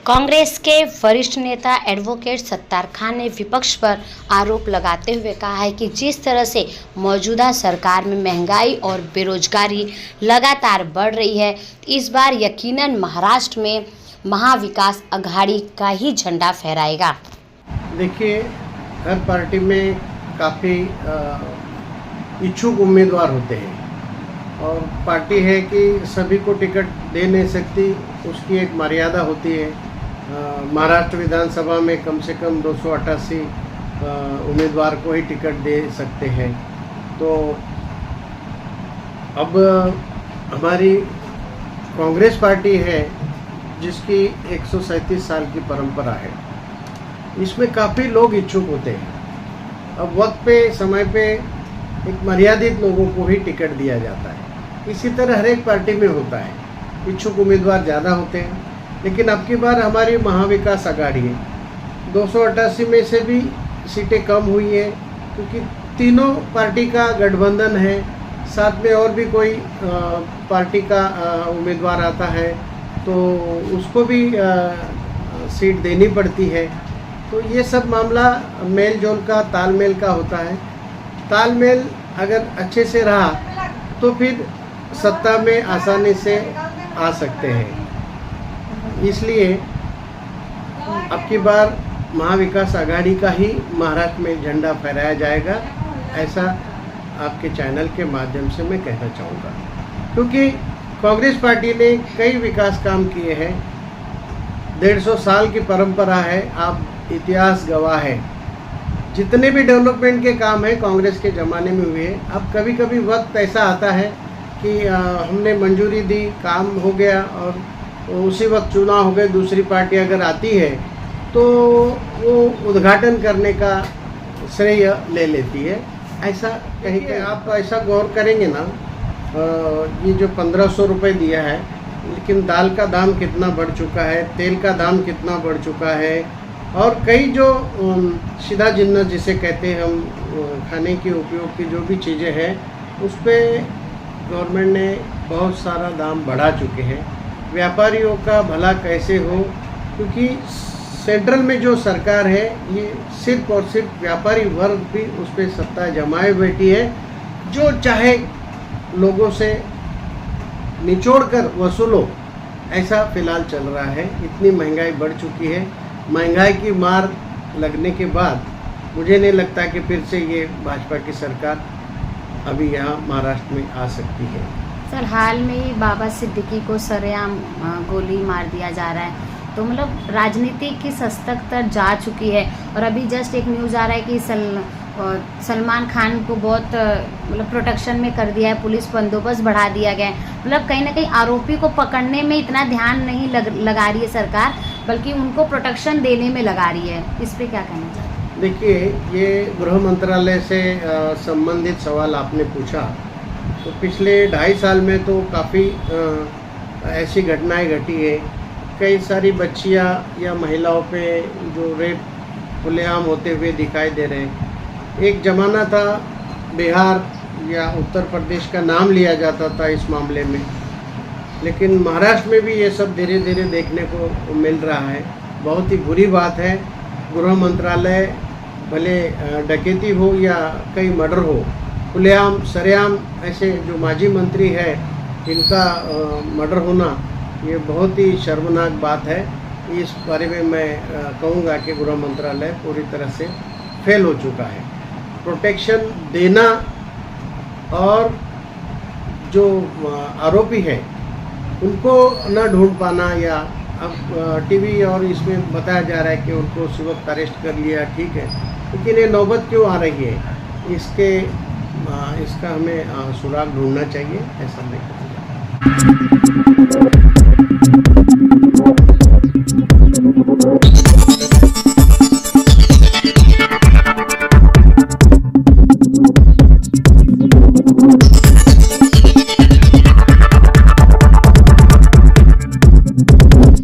कांग्रेस के वरिष्ठ नेता एडवोकेट सत्तार खान ने विपक्ष पर आरोप लगाते हुए कहा है कि जिस तरह से मौजूदा सरकार में महंगाई और बेरोजगारी लगातार बढ़ रही है, इस बार यकीनन महाराष्ट्र में महाविकास अघाड़ी का ही झंडा फहराएगा। देखिए, हर पार्टी में काफ़ी इच्छुक उम्मीदवार होते हैं और पार्टी है कि सभी को टिकट दे नहीं सकती, उसकी एक मर्यादा होती है। महाराष्ट्र विधानसभा में कम से कम 288 उम्मीदवार को ही टिकट दे सकते हैं। तो अब हमारी कांग्रेस पार्टी है जिसकी 137 साल की परंपरा है, इसमें काफ़ी लोग इच्छुक होते हैं। अब वक्त पे समय पे एक मर्यादित लोगों को ही टिकट दिया जाता है। इसी तरह हर एक पार्टी में होता है, इच्छुक उम्मीदवार ज़्यादा होते हैं। लेकिन अब की बार हमारी महाविकास अघाड़ी है, 288 में से भी सीटें कम हुई है क्योंकि तीनों पार्टी का गठबंधन है, साथ में और भी कोई पार्टी का उम्मीदवार आता है तो उसको भी सीट देनी पड़ती है। तो ये सब मामला मेल जोल का, तालमेल का होता है। तालमेल अगर अच्छे से रहा तो फिर सत्ता में आसानी से आ सकते हैं। इसलिए अब की बार महाविकास अघाड़ी का ही महाराष्ट्र में झंडा फहराया जाएगा, ऐसा आपके चैनल के माध्यम से मैं कहना चाहूँगा। क्योंकि कांग्रेस पार्टी ने कई विकास काम किए हैं, 150 साल की परंपरा है, आप इतिहास गवाह है। जितने भी डेवलपमेंट के काम हैं कांग्रेस के ज़माने में हुए हैं। अब कभी कभी वक्त ऐसा आता है कि हमने मंजूरी दी, काम हो गया और उसी वक्त चुनाव हो गए, दूसरी पार्टी अगर आती है तो वो उद्घाटन करने का श्रेय ले लेती है। ऐसा कहीं कि आप ऐसा गौर करेंगे ना, ये जो 1500 रुपये दिया है, लेकिन दाल का दाम कितना बढ़ चुका है, तेल का दाम कितना बढ़ चुका है और कई जो सीधा जिन्नस जिसे कहते हैं हम, खाने के उपयोग की जो भी चीज़ें हैं उस पर गवर्नमेंट ने बहुत सारा दाम बढ़ा चुके हैं। व्यापारियों का भला कैसे हो, क्योंकि सेंट्रल में जो सरकार है ये सिर्फ और सिर्फ व्यापारी वर्ग भी उस पर सत्ता जमाए बैठी है, जो चाहे लोगों से निचोड़ कर वसूलो, ऐसा फिलहाल चल रहा है। इतनी महंगाई बढ़ चुकी है, महंगाई की मार लगने के बाद मुझे नहीं लगता कि फिर से ये भाजपा की सरकार अभी यहाँ महाराष्ट्र में आ सकती है। सर, हाल में ही बाबा सिद्दीकी को सरेआम गोली मार दिया जा रहा है, तो मतलब राजनीति किस हद तक जा चुकी है। और अभी जस्ट एक न्यूज़ आ रहा है कि सलमान खान को बहुत मतलब प्रोटेक्शन में कर दिया है, पुलिस बंदोबस्त बढ़ा दिया गया है। मतलब कहीं ना कहीं आरोपी को पकड़ने में इतना ध्यान नहीं लगा रही है सरकार, बल्कि उनको प्रोटेक्शन देने में लगा रही है। इस पर क्या कहना चाहते हैं? देखिए, ये गृह मंत्रालय से संबंधित सवाल आपने पूछा, तो पिछले 2.5 साल में तो काफ़ी ऐसी घटनाएं घटी है। कई सारी बच्चियां या महिलाओं पे जो रेप खुलेआम होते हुए दिखाई दे रहे हैं। एक ज़माना था बिहार या उत्तर प्रदेश का नाम लिया जाता था इस मामले में, लेकिन महाराष्ट्र में भी ये सब धीरे धीरे देखने को मिल रहा है। बहुत ही बुरी बात है। गृह मंत्रालय भले डकैती हो या कई मर्डर हो, खुलेआम सरेआम ऐसे जो माजी मंत्री है इनका मर्डर होना, ये बहुत ही शर्मनाक बात है। इस बारे में मैं कहूँगा कि गृह मंत्रालय पूरी तरह से फेल हो चुका है। प्रोटेक्शन देना और जो आरोपी है उनको न ढूंढ पाना, या अब टीवी और इसमें बताया जा रहा है कि उनको उस वक्त अरेस्ट कर लिया, ठीक है, लेकिन ये नौबत क्यों आ रही है, इसका हमें सुराग ढूंढना चाहिए, ऐसा मैं कहूँगा। है।